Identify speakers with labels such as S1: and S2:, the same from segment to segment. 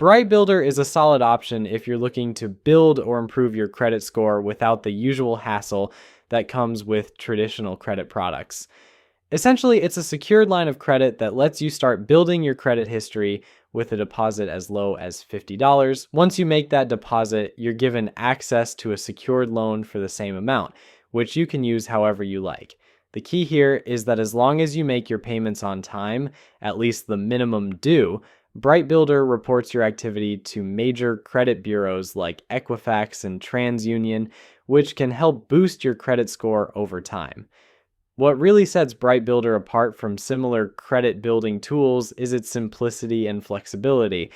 S1: Bright Builder is a solid option if you're looking to build or improve your credit score without the usual hassle that comes with traditional credit products. Essentially, it's a secured line of credit that lets you start building your credit history with a deposit as low as $50. Once you make that deposit, you're given access to a secured loan for the same amount, which you can use however you like. The key here is that as long as you make your payments on time, at least the minimum due, Bright Builder reports your activity to major credit bureaus like Equifax and TransUnion, which can help boost your credit score over time. What really sets Bright Builder apart from similar credit building tools is its simplicity and flexibility.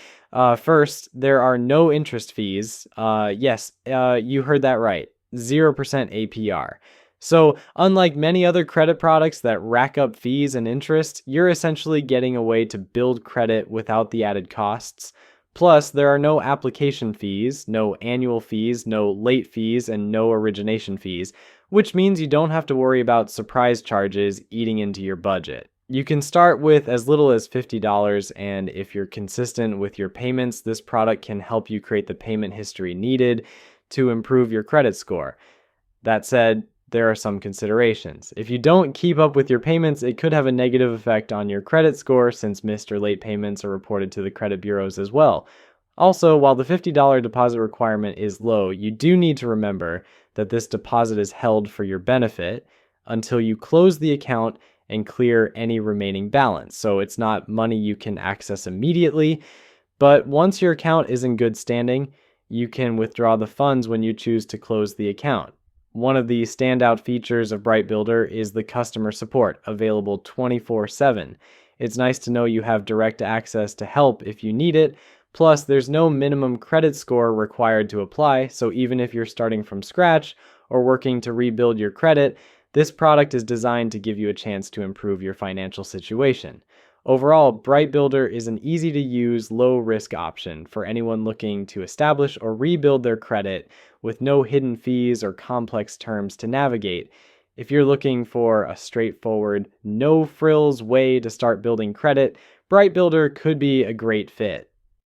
S1: First, there are no interest fees. Yes, you heard that right. 0% APR. So, unlike many other credit products that rack up fees and interest, you're essentially getting a way to build credit without the added costs. Plus, there are no application fees, no annual fees, no late fees, and no origination fees, which means you don't have to worry about surprise charges eating into your budget. You can start with as little as $50, and if you're consistent with your payments, this product can help you create the payment history needed to improve your credit score. That said, there are some considerations. If you don't keep up with your payments, it could have a negative effect on your credit score since missed or late payments are reported to the credit bureaus as well. Also, while the $50 deposit requirement is low, you do need to remember that this deposit is held for your benefit until you close the account and clear any remaining balance. So it's not money you can access immediately, but once your account is in good standing, you can withdraw the funds when you choose to close the account. One of the standout features of Bright Builder is the customer support, available 24/7. It's nice to know you have direct access to help if you need it. Plus, there's no minimum credit score required to apply, so even if you're starting from scratch or working to rebuild your credit, this product is designed to give you a chance to improve your financial situation. Overall, Bright Builder is an easy-to-use, low-risk option for anyone looking to establish or rebuild their credit with no hidden fees or complex terms to navigate. If you're looking for a straightforward, no-frills way to start building credit, Bright Builder could be a great fit.